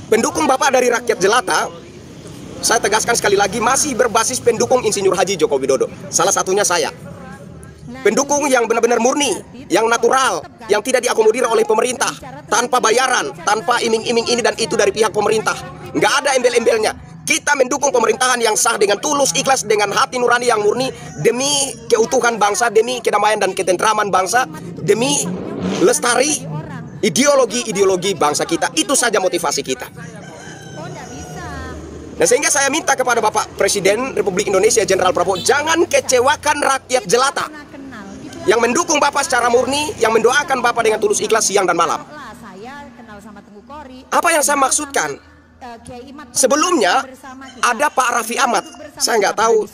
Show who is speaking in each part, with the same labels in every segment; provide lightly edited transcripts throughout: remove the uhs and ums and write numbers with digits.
Speaker 1: Pendukung Bapak dari rakyat jelata, saya tegaskan sekali lagi, masih berbasis pendukung Insinyur Haji Joko Widodo. Salah satunya saya. Pendukung yang benar-benar murni, yang natural, yang tidak diakomodir oleh pemerintah, tanpa bayaran, tanpa iming-iming ini dan itu dari pihak pemerintah. Nggak ada embel-embelnya. Kita mendukung pemerintahan yang sah dengan tulus, ikhlas, dengan hati nurani yang murni, demi keutuhan bangsa, demi kedamaian dan ketentraman bangsa, demi lestari ideologi-ideologi bangsa kita. Itu saja motivasi kita. Nah, sehingga saya minta kepada Bapak Presiden Republik Indonesia Jenderal Prabowo, jangan kecewakan rakyat jelata yang mendukung Bapak secara murni, yang mendoakan Bapak dengan tulus ikhlas siang dan malam. Apa yang saya maksudkan? Sebelumnya ada Pak Raffi Ahmad, saya nggak tahu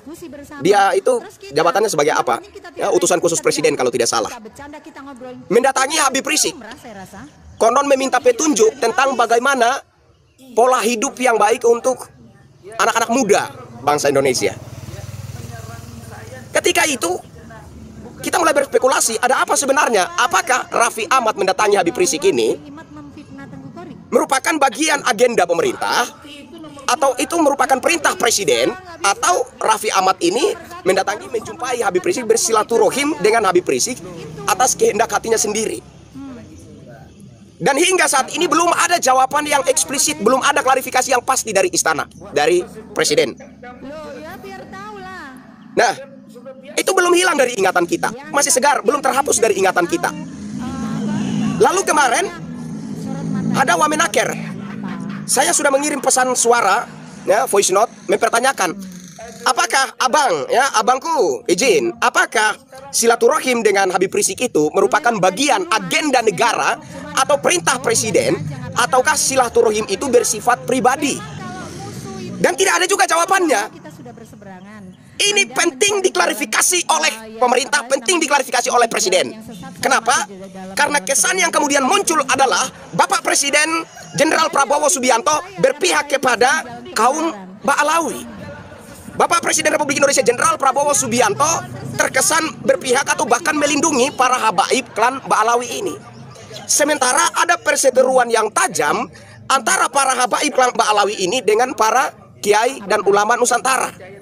Speaker 1: dia itu jabatannya sebagai apa, ya, utusan khusus presiden kalau tidak salah, mendatangi Habib Rizik, konon meminta petunjuk tentang bagaimana pola hidup yang baik untuk anak-anak muda bangsa Indonesia. Ketika itu kita mulai berspekulasi, ada apa sebenarnya? Apakah Raffi Ahmad mendatangi Habib Rizik ini merupakan bagian agenda pemerintah, atau itu merupakan perintah presiden, atau Raffi Ahmad ini mendatangi, menjumpai Habib Rizik, bersilaturahim dengan Habib Rizik atas kehendak hatinya sendiri. Dan hingga saat ini belum ada jawaban yang eksplisit, belum ada klarifikasi yang pasti dari istana, dari presiden. Nah, itu belum hilang dari ingatan kita, masih segar, belum terhapus dari ingatan kita. Lalu kemarin ada Wamenaker, saya sudah mengirim pesan suara, ya, voice note, mempertanyakan, apakah abang, ya, abangku izin, apakah silaturahim dengan Habib Rizik itu merupakan bagian agenda negara atau perintah presiden, ataukah silaturahim itu bersifat pribadi? Dan tidak ada juga jawabannya. Ini penting diklarifikasi oleh pemerintah, penting diklarifikasi oleh presiden. Kenapa? Karena kesan yang kemudian muncul adalah Bapak Presiden Jenderal Prabowo Subianto berpihak kepada kaum Ba'alawi. Bapak Presiden Republik Indonesia Jenderal Prabowo Subianto terkesan berpihak atau bahkan melindungi para habaib klan Ba'alawi ini. Sementara ada perseteruan yang tajam antara para habaib klan Ba'alawi ini dengan para kiai dan ulama Nusantara.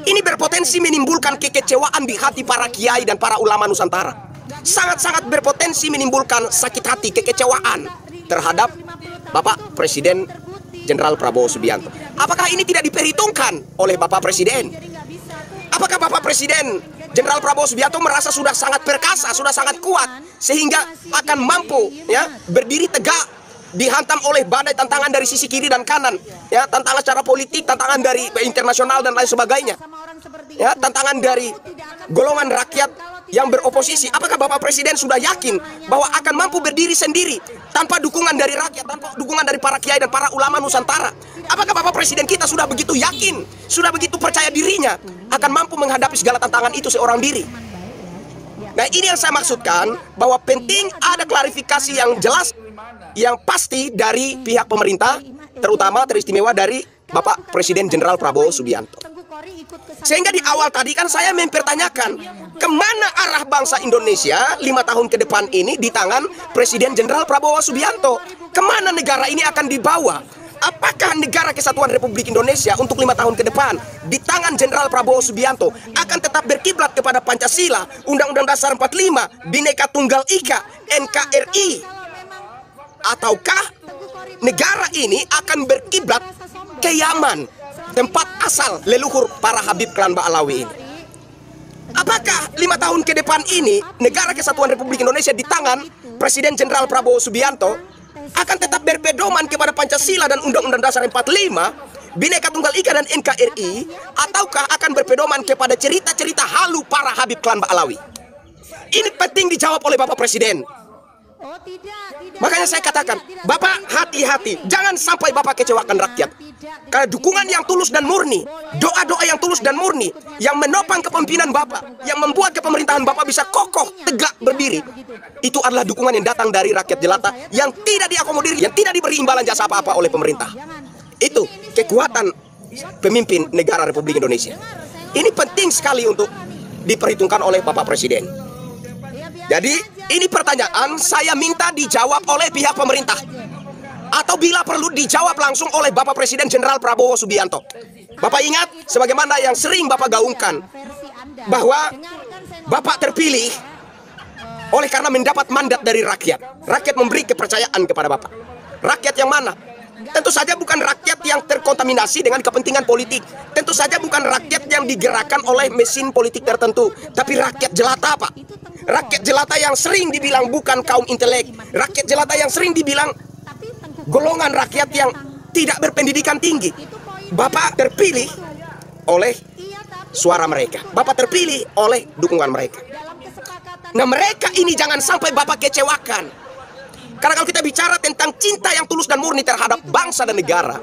Speaker 1: Ini berpotensi menimbulkan kekecewaan di hati para kiai dan para ulama Nusantara. Sangat-sangat berpotensi menimbulkan sakit hati, kekecewaan terhadap Bapak Presiden Jenderal Prabowo Subianto. Apakah ini tidak diperhitungkan oleh Bapak Presiden? Apakah Bapak Presiden Jenderal Prabowo Subianto merasa sudah sangat perkasa, sudah sangat kuat, sehingga akan mampu, ya, berdiri tegak dihantam oleh badai tantangan dari sisi kiri dan kanan, ya, tantangan secara politik, tantangan dari internasional dan lain sebagainya, ya, tantangan dari golongan rakyat yang beroposisi? Apakah Bapak Presiden sudah yakin bahwa akan mampu berdiri sendiri tanpa dukungan dari rakyat, tanpa dukungan dari para kiai dan para ulama Nusantara? Apakah Bapak Presiden kita sudah begitu yakin, sudah begitu percaya dirinya akan mampu menghadapi segala tantangan itu seorang diri? Nah, ini yang saya maksudkan, bahwa penting ada klarifikasi yang jelas, yang pasti dari pihak pemerintah, terutama teristimewa dari Bapak Presiden Jenderal Prabowo Subianto. Sehingga di awal tadi kan saya mempertanyakan, kemana arah bangsa Indonesia 5 tahun ke depan ini di tangan Presiden Jenderal Prabowo Subianto? Kemana negara ini akan dibawa? Apakah negara kesatuan Republik Indonesia untuk 5 tahun ke depan di tangan Jenderal Prabowo Subianto akan tetap berkiblat kepada Pancasila, Undang-Undang Dasar 45, Bhinneka Tunggal Ika, NKRI? Ataukah negara ini akan berkiblat ke Yaman, tempat asal leluhur para Habib klan Ba'alawi ini? Apakah 5 tahun ke depan ini negara kesatuan Republik Indonesia di tangan Presiden Jenderal Prabowo Subianto akan tetap berpedoman kepada Pancasila dan Undang-Undang Dasar 45, Bhinneka Tunggal Ika dan NKRI, ataukah akan berpedoman kepada cerita-cerita halu para Habib klan Ba'alawi? Ini penting dijawab oleh Bapak Presiden. Makanya saya katakan, Bapak hati-hati, jangan sampai Bapak kecewakan rakyat. Karena dukungan yang tulus dan murni, doa-doa yang tulus dan murni, yang menopang kepemimpinan Bapak, yang membuat kepemerintahan Bapak bisa kokoh, tegak, berdiri, itu adalah dukungan yang datang dari rakyat jelata, yang tidak diakomodir, yang tidak diberi imbalan jasa apa-apa oleh pemerintah. Itu kekuatan pemimpin negara Republik Indonesia. Ini penting sekali untuk diperhitungkan oleh Bapak Presiden. Jadi ini pertanyaan saya minta dijawab oleh pihak pemerintah. atau bila perlu dijawab langsung oleh Bapak Presiden Jenderal Prabowo Subianto. Bapak ingat sebagaimana yang sering Bapak gaungkan bahwa Bapak terpilih oleh karena mendapat mandat dari rakyat. Rakyat memberi kepercayaan kepada Bapak. Rakyat yang mana? Tentu saja bukan rakyat yang terkontaminasi dengan kepentingan politik. Tentu saja bukan rakyat yang digerakkan oleh mesin politik tertentu. Tapi rakyat jelata, Pak. Rakyat jelata yang sering dibilang bukan kaum intelek. Rakyat jelata yang sering dibilang golongan rakyat yang tidak berpendidikan tinggi. Bapak terpilih oleh suara mereka. Bapak terpilih oleh dukungan mereka. Nah, mereka ini jangan sampai Bapak kecewakan. Karena kalau kita bicara tentang cinta yang tulus dan murni terhadap bangsa dan negara,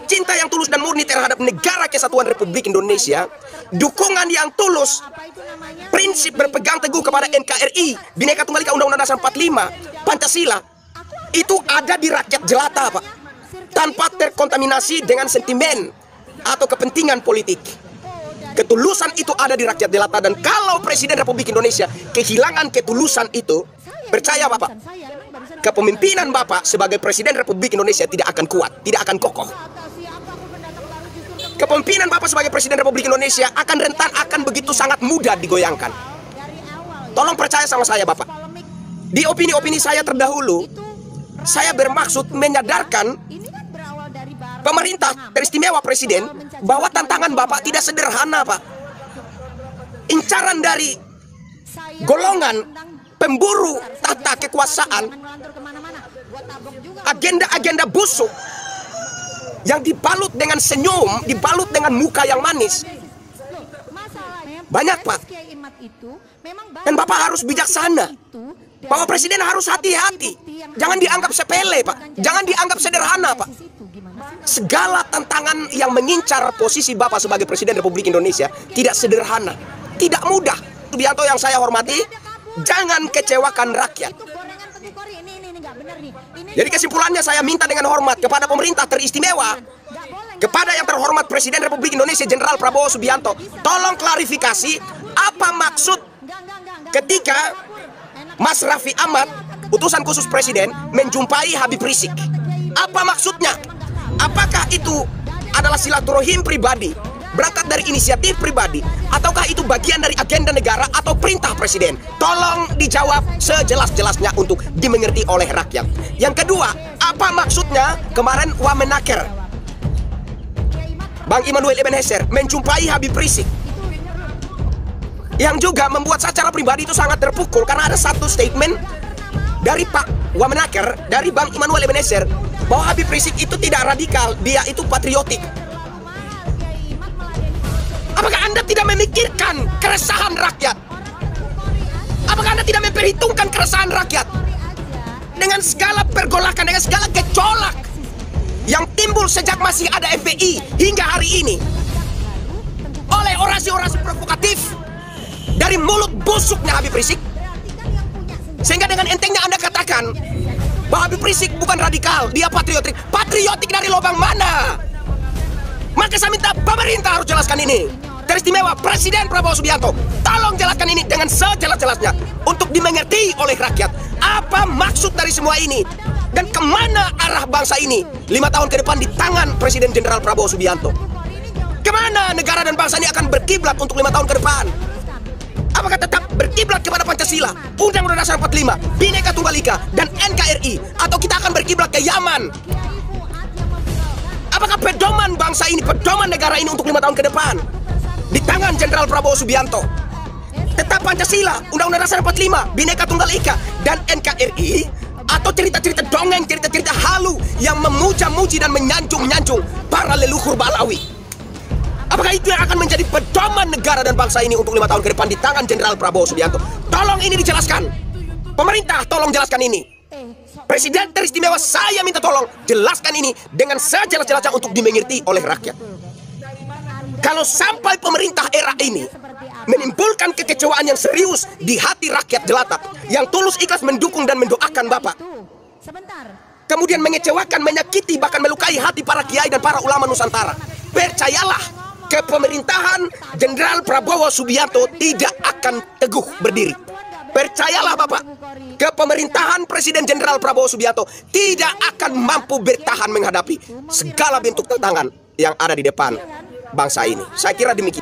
Speaker 1: cinta yang tulus dan murni terhadap negara kesatuan Republik Indonesia, dukungan yang tulus, prinsip berpegang teguh kepada NKRI, Bhinneka Tunggal Ika, Undang-Undang Dasar 45, Pancasila, itu ada di rakyat jelata, Pak. Tanpa terkontaminasi dengan sentimen atau kepentingan politik. Ketulusan itu ada di rakyat jelata. Dan kalau Presiden Republik Indonesia kehilangan ketulusan itu, percaya Bapak, kepemimpinan Bapak sebagai Presiden Republik Indonesia tidak akan kuat, tidak akan kokoh. Kepemimpinan Bapak sebagai Presiden Republik Indonesia akan rentan, akan begitu sangat mudah digoyangkan. Tolong percaya sama saya, Bapak. Di opini-opini saya terdahulu, saya bermaksud menyadarkan pemerintah teristimewa Presiden bahwa tantangan Bapak tidak sederhana, Pak. Incaran dari golongan pemburu tata kekuasaan, agenda-agenda busuk yang dibalut dengan senyum, dibalut dengan muka yang manis. Banyak, Pak. Dan Bapak harus bijaksana. Bapak Presiden harus hati-hati. Jangan dianggap sepele, Pak. Jangan dianggap sederhana, Pak. Segala tantangan yang mengincar posisi Bapak sebagai Presiden Republik Indonesia tidak sederhana, tidak mudah. Subianto yang saya hormati, jangan kecewakan rakyat. Jadi kesimpulannya saya minta dengan hormat kepada pemerintah teristimewa, kepada yang terhormat Presiden Republik Indonesia Jenderal Prabowo Subianto, tolong klarifikasi apa maksud ketika Mas Raffi Ahmad, utusan khusus Presiden, menjumpai Habib Rizik. Apa maksudnya? Apakah itu adalah silaturahim pribadi, berangkat dari inisiatif pribadi, ataukah itu bagian dari agenda negara atau perintah Presiden? Tolong dijawab sejelas-jelasnya untuk dimengerti oleh rakyat. Yang kedua, apa maksudnya kemarin Wamenaker, Bang Immanuel Ebenezer, menjumpai Habib Rizik, yang juga membuat saya secara pribadi itu sangat terpukul karena ada satu statement dari Pak Wamenaker, dari Bang Immanuel Ebenezer, bahwa Habib Rizik itu tidak radikal, dia itu patriotik. Apakah Anda tidak memikirkan keresahan rakyat? Apakah Anda tidak memperhitungkan keresahan rakyat? Dengan segala pergolakan, dengan segala gejolak yang timbul sejak masih ada FPI hingga hari ini, oleh orasi-orasi provokatif dari mulut busuknya Habib Rizik, sehingga dengan entengnya Anda katakan bahwa Habib Rizik bukan radikal, dia patriotik. Patriotik dari lubang mana? Maka saya minta pemerintah harus jelaskan ini. Teristimewa Presiden Prabowo Subianto, tolong jelaskan ini dengan sejelas-jelasnya untuk dimengerti oleh rakyat. Apa maksud dari semua ini? Dan kemana arah bangsa ini 5 tahun ke depan di tangan Presiden Jenderal Prabowo Subianto? Kemana negara dan bangsa ini akan berkiblat untuk 5 tahun ke depan? Apakah tetap berkiblat kepada Pancasila, Undang-Undang Dasar 45, Bhinneka Tunggal Ika, dan NKRI? Atau kita akan berkiblat ke Yaman? Apakah pedoman bangsa ini, pedoman negara ini untuk 5 tahun ke depan di tangan Jenderal Prabowo Subianto tetap Pancasila, Undang-Undang Dasar 45, Bhinneka Tunggal Ika, dan NKRI? Atau cerita-cerita dongeng, cerita-cerita halu yang memuja-muji dan menyanjung-nyanjung para leluhur Balawi? Apakah itu yang akan menjadi pedoman negara dan bangsa ini untuk 5 tahun ke depan di tangan Jenderal Prabowo Subianto? Tolong ini dijelaskan. Pemerintah tolong jelaskan ini. Presiden teristimewa, saya minta tolong jelaskan ini dengan sejelas-jelasnya untuk dimengerti oleh rakyat. Kalau sampai pemerintah era ini menimbulkan kekecewaan yang serius di hati rakyat jelata yang tulus ikhlas mendukung dan mendoakan Bapak, kemudian mengecewakan, menyakiti, bahkan melukai hati para kiai dan para ulama Nusantara, percayalah, kepemerintahan Jenderal Prabowo Subianto tidak akan teguh berdiri. Percayalah Bapak, kepemerintahan Presiden Jenderal Prabowo Subianto tidak akan mampu bertahan menghadapi segala bentuk tantangan yang ada di depan bangsa ini. Saya kira demikian.